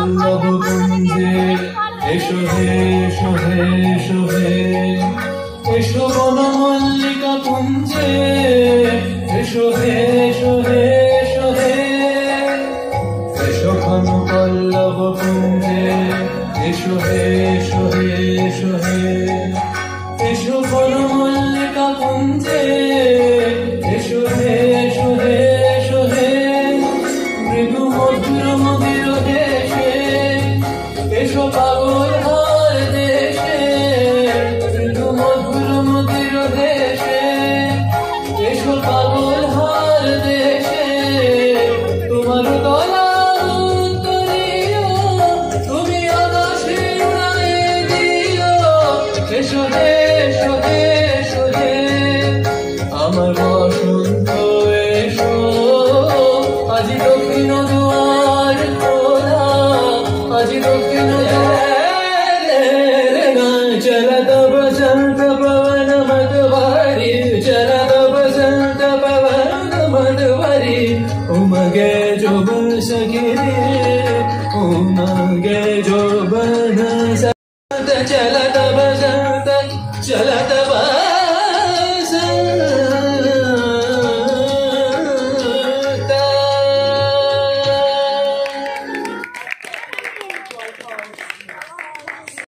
পল্লব কুঞ্জে এসো হে এসো হে এসো হে এসো বনমল্লিকা কুঞ্জে এসো হে এসো হে এসো হে এসো ঘন পল্লব কুঞ্জে এসো হে এসো হে এসো হে এসো বনমল্লিকা কুঞ্জে এসো হে এসো হে এসো হে মৃদু মধুর মদির দেশে এসো পাগল